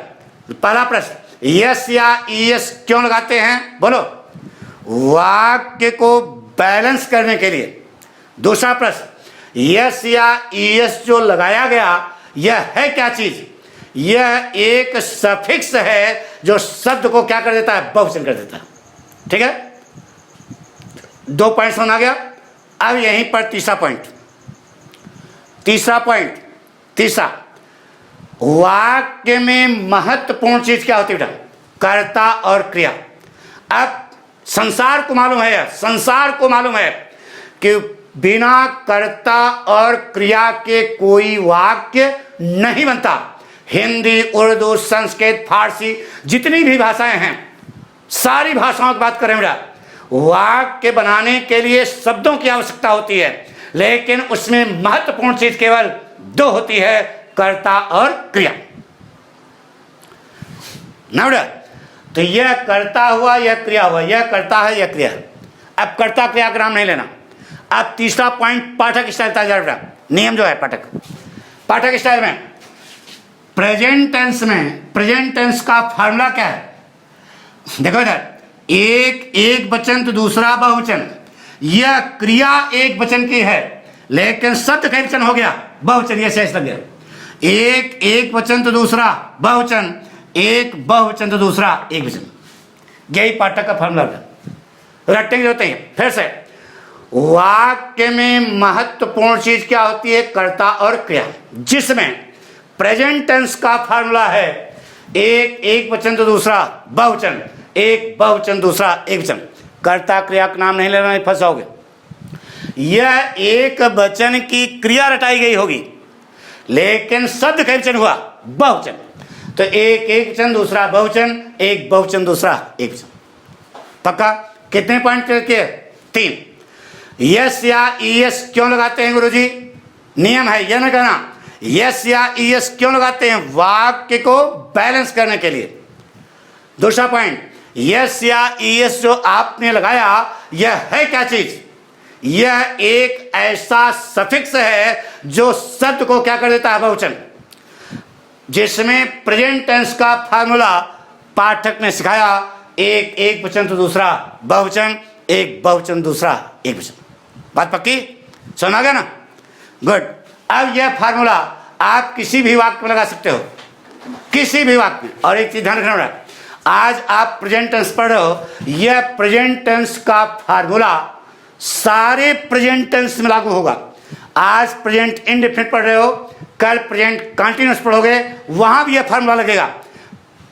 पहला प्रश्न, यस या यस क्यों लगाते हैं बोलो, वाक्य को बैलेंस करने के लिए। दूसरा प्रश्न, यस या यस जो लगाया गया यह है क्या चीज, यह एक सफिक्स है जो शब्द को क्या कर देता है, बहुवचन कर देता है। ठीक है, 2 पॉइंट समझ आ गया। अब यहीं पर तीसरा पॉइंट, तीसरा वाक्य में महत्वपूर्ण चीज क्या होती है बेटा, कर्ता और क्रिया। अब संसार को मालूम है कि बिना कर्ता और क्रिया के कोई वाक्य नहीं बनता। हिंदी, उर्दू, संस्कृत, फारसी, जितनी भी भाषाएं हैं, सारी भाषाओं की बात करें बेटा, वाक्य बनाने के लिए शब्दों की आवश्यकता होती है, लेकिन उसमें महत्वपूर्ण चीज केवल दो होती है, कर्ता और क्रिया। ना बेटा, तो यह कर्ता हुआ, यह क्रिया हुआ, यह कर्ता है, यह क्रिया है। अब कर्ता क्रिया का नाम नहीं लेना। अब तीसरा पॉइंट पाठक स्टाइल था बेटा, नियम जो है पाठक स्टाइल में प्रेजेंट टेंस का फॉर्मूला क्या है? देखो इधर, एक वचन तो दूसरा बहुवचन। यह क्रिया एक वचन की है, लेकिन शब्द का वचन हो गया बहुवचन, यह शेष लग गया। एक वचन तो दूसरा बहुवचन, एक बहुवचन तो दूसरा एक वचन। यही पाठक का फॉर्मूला रटने की जरूरत है। फिर से, वाक्य में महत्वपूर्ण चीज क्या होती है? कर्ता और क्रिया, जिसमें प्रेजेंट टेंस का फॉर्मूला है एक वचन तो दूसरा बहुवचन, एक बहुवचन दूसरा एक वचन। कर्ता क्रिया का नाम नहीं लेना, नहीं फंसाओगे। यह एक वचन की क्रिया रटाई गई होगी, लेकिन शब्द का वचन हुआ बहुवचन। तो एक वचन दूसरा बहुवचन, एक बहुवचन दूसरा एक वचन। पक्का? कितने पॉइंट के? 3। यस या ईएस क्यों लगाते हैं गुरुजी? नियम है, यह ना कहना यस या ईएस क्यों लगाते हैं? वाक्य को बैलेंस करने के लिए। दूसरा पॉइंट, यस या ईएस जो आपने लगाया, यह है क्या चीज? यह एक ऐसा सफिक्स है जो शब्द को क्या कर देता है? बहुवचन। जिसमें प्रेजेंट टेंस का फार्मूला पाठक ने सिखाया, एक वचन तो दूसरा बहुवचन, एक बहुवचन दूसरा एक वचन। बात पक्की? सुना गया ना? गुड। अब यह फार्मूला आप किसी भी वाक्य में लगा सकते हो, किसी भी वाक्य में। और एक चीज ध्यान रखना, आज आप प्रेजेंट टेंस पढ़ रहे हो, यह प्रेजेंट टेंस का फार्मूला सारे प्रेजेंट टेंस में लागू होगा। आज प्रेजेंट इंडेफिनिट पढ़ रहे हो, कल प्रेजेंट कंटीन्यूअस पढ़ोगे, वहां भी यह फार्मूला लगेगा।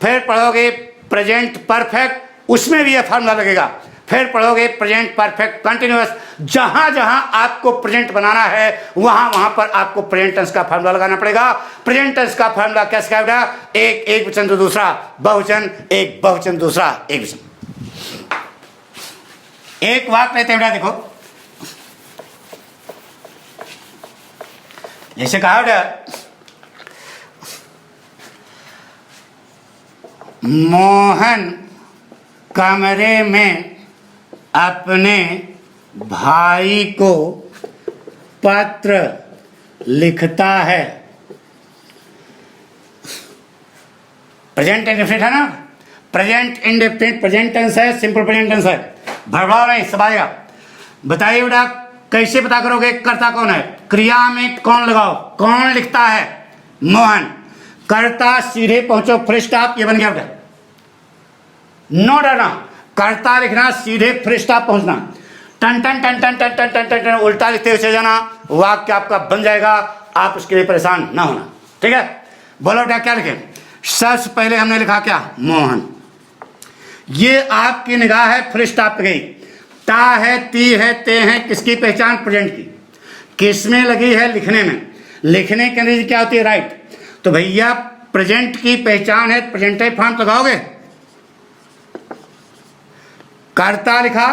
फिर पढ़ोगे प्रेजेंट परफेक्ट, उसमें भी यह फार्मूला लगेगा। फिर पढ़ोगे प्रेजेंट परफेक्ट कंटिन्यूअस, जहां जहां आपको प्रेजेंट बनाना है वहां वहां पर आपको प्रेजेंट टेंस का फार्मूला लगाना पड़ेगा। प्रेजेंट टेंस का फार्मूला क्या सिखाएगा? एक वचन तो दूसरा बहुवचन, एक बहुवचन दूसरा एक वचन। एक वाक्य लेते हैं बेटा, देखो जैसे कहा बेटा, मोहन कमरे में अपने भाई को पत्र लिखता है। प्रेजेंट इंडेफिनिट है ना? प्रेजेंट इंडेफिनिट प्रेजेंट टेंस है, सिंपल प्रेजेंट टेंस है, भरभाव नहीं, सब आएगा। बताइए बेटा, कैसे पता करोगे कर्ता कौन है? क्रिया में कौन लगाओ? कौन लिखता है? मोहन। कर्ता सीधे पहुंचो, फुल स्टॉप, ये बन गया बेटा। नो डरना, कर्ता लिखना, सीधे फुल स्टॉप पहुंचना। टन टन टन टन टन टन टन टन टन उल्टा लिखते हुए चले जाना, वाक्य आपका बन जाएगा, आप उसके लिए परेशान ना होना। ठीक है? बोलो बेटा क्या लिखें? सबसे पहले हमने लिखा क्या? मोहन। ये आपकी निगाह है फुल स्टॉप पे गई। ता है, ती है, ते हैं, किसकी पहचान? प्रेजेंट की। किस में लगी है? लिखने में। लिखने के अंग्रेजी क्या होती है? राइट। तो भैया प्रेजेंट की पहचान है, प्रेजेंटिव फॉर्म लगाओगे। कर्ता लिखा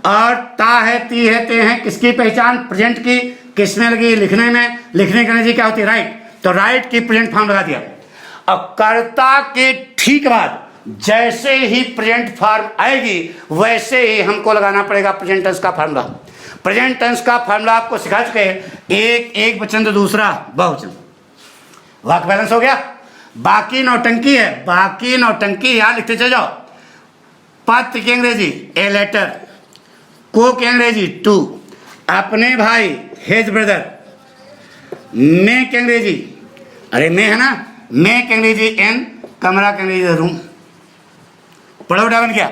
और ता है, ती है, ते हैं, किसकी पहचान? प्रेजेंट की। किस में लगी? लिखने में। लिखने की अंग्रेजी क्या होती है? राइट। तो राइट की प्रेजेंट फॉर्म लगा दिया। अब कर्ता के ठीक बाद जैसे ही प्रेजेंट फॉर्म आएगी वैसे ही हमको लगाना पड़ेगा प्रेजेंट टेंस का फार्मूला। प्रेजेंट टेंस का फार्मूला आपको सिखा चुके हैं, एक वचन तो दूसरा बहुवचन। वाक्य बैलेंस हो गया। बाकी नौटंकी है, बाकी नौटंकी यहां लिखते चले जाओ। पत्र की अंग्रेजी ए लेटर, को की अंग्रेजी टू, अपने भाई हिज ब्रदर, मैं की अंग्रेजी, अरे मैं है ना, मैं की अंग्रेजी एन, कमरा की अंग्रेजी रूम। पढ़ो बन गया।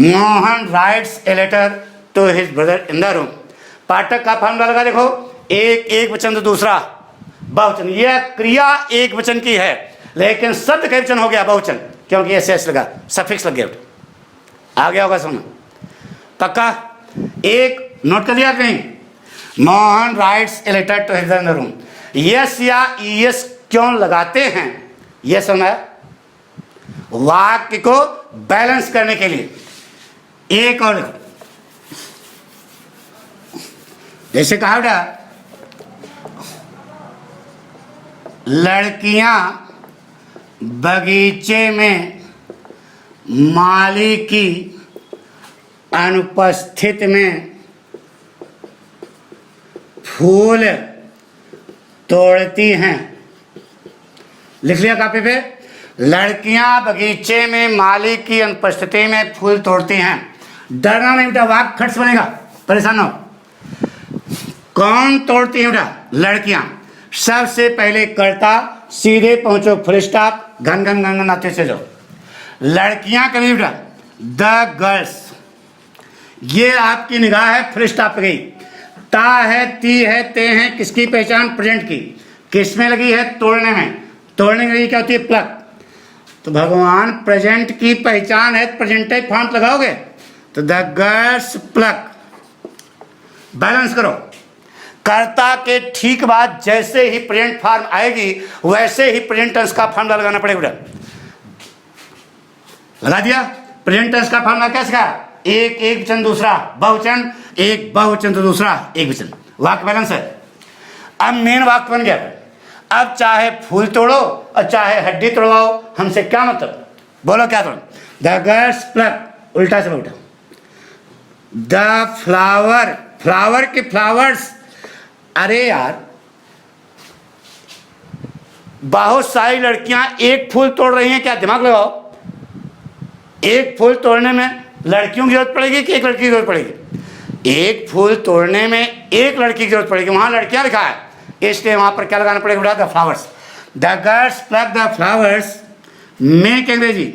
Mohan writes a letter to his brother in the room. पाठक का फार्मूला लगा देखो, एक वचन तो दूसरा बहुवचन। यह क्रिया एक वचन की है, लेकिन शब्द का वचन हो गया बहुवचन, क्योंकि यह शेष लगा, सफिक्स लग गया। आ गया होगा समझ? पक्का? एक नोट कर लिया कि नहीं? Mohan writes a letter to his in the room. Yes या ईएस क्यों लगाते हैं? यह समझ, वाक्य को बैलेंस करने के लिए। एक और जैसे कहा बेटा, लड़कियां बगीचे में माली की अनुपस्थित में फूल तोड़ती हैं। लिख लिया कॉपी पे? लड़कियां बगीचे में माली की अनुपस्थिति में फूल तोड़ती हैं। डरना नहीं बेटा, वाक्य खट से बनेगा, परेशान हो। कौन तोड़ती है बेटा? लड़कियां। सबसे पहले कर्ता, सीधे पहुंचो, फुल स्टॉप, घन घन घन घन आते से जाओ। लड़कियां कभी बेटा, द गर्ल्स, ये आपकी निगाह है, फुल स्टॉप पे गई। ता है, ती है, ते हैं, किसकी पहचान? प्रेजेंट की। किस में लगी है? तोड़ने में। तोड़ने में लगी क्या होती है? प्लक। तो भगवान प्रेजेंट की पहचान है, प्रेजेंटिव फॉर्म लगाओगे तो द गर्ल्स प्लक। बैलेंस करो। कर्ता के ठीक बाद जैसे ही प्रेजेंट फॉर्म आएगी वैसे ही प्रेजेंट टेंस का फॉर्मूला लगाना पड़ेगा। लगा दिया? प्रेजेंट टेंस का फॉर्मूला कैसे का? एक एक वचन दूसरा बहुवचन, एक बहुवचन तो दूसरा एक वचन। वाक्य बैलेंस है। अब मेन वाक्य बन गया। अब चाहे फूल तोड़ो और चाहे हड्डी तोड़वाओ, हमसे क्या मतलब? बोलो क्या तोड़ो? द गर्ल्स प्लक, उल्टा से उल्टा। द फ्लावर, फ्लावर के फ्लावर्स। अरे यार, बहुत सारी लड़कियां एक फूल तोड़ रही हैं, क्या दिमाग लगाओ। एक फूल तोड़ने में लड़कियों की जरूरत पड़ेगी कि एक लड़की की जरूरत पड़ेगी? एक फूल तोड़ने में एक लड़की की जरूरत पड़ेगी। वहां लड़कियां लिखा है, इसलिए वहां पर क्या लगाना पड़ेगा? The flowers. The girls pluck the flowers. Make अंग्रेजी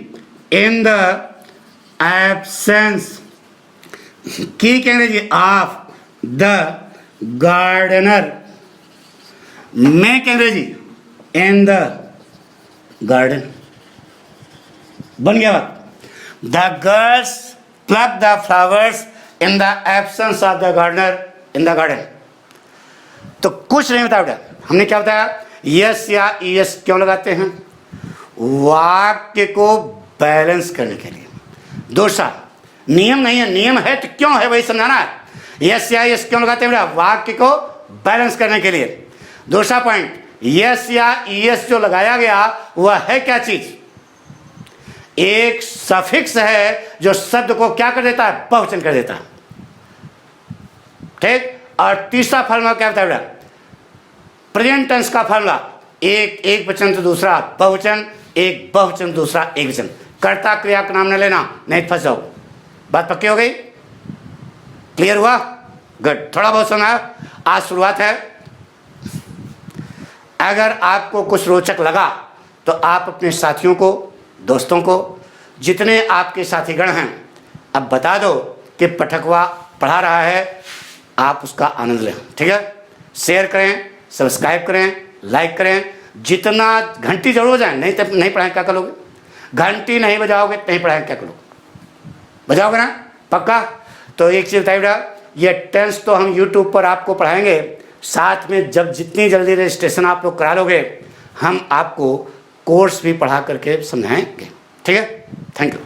इन द एब्सेंस की अंग्रेजी ऑफ द गार्डनर। मेक अंग्रेजी इन द गार्डन। बन गया बात। The girls pluck the flowers in the absence of the gardener in the garden. तो कुछ नहीं बताया बेटा, हमने क्या बताया? यस या ईएस क्यों लगाते हैं? वाक्य को बैलेंस करने के लिए। दूसरा, नियम नहीं है, नियम है तो क्यों है वही समझाना है। यस या ईएस क्यों लगाते हैं बेटा? वाक्य को बैलेंस करने के लिए। दूसरा पॉइंट, यस या ईएस जो लगाया गया वह है क्या चीज? एक सफिक्स है जो शब्द को क्या कर देता है? बहुवचन कर देता है। ठीक। और तीसरा फॉर्मूला क्या बताया बेटा? प्रेजेंट टेंस का फॉर्मूला, एक एक वचन तो दूसरा बहुवचन, एक बहुवचन दूसरा एक वचन। कर्ता क्रिया का नाम न लेना, नहीं फंस जाओ। बात पक्की हो गई? क्लियर हुआ? गुड। थोड़ा बहुत समझ आया? आज शुरुआत है। अगर आपको कुछ रोचक लगा तो आप अपने साथियों को, दोस्तों को, जितने आपके साथीगण हैं, अब बता दो कि पठकवा पढ़ा रहा है, आप उसका आनंद लें। ठीक है? शेयर करें, सब्सक्राइब करें, लाइक करें। जितना घंटी जरूर बजाएं, नहीं तो नहीं पढ़ाएं क्या करोगे? घंटी नहीं बजाओगे नहीं पढ़ाएं क्या करोगे? बजाओगे ना पक्का? तो एक चीज़ बताइए बेटा, ये टेंस तो हम YouTube पर आपको पढ़ाएंगे, साथ में जब जितनी जल्दी रजिस्ट्रेशन आप लोग करा लोगे हम आपको कोर्स भी पढ़ा करके समझाएंगे। ठीक है? Thank you.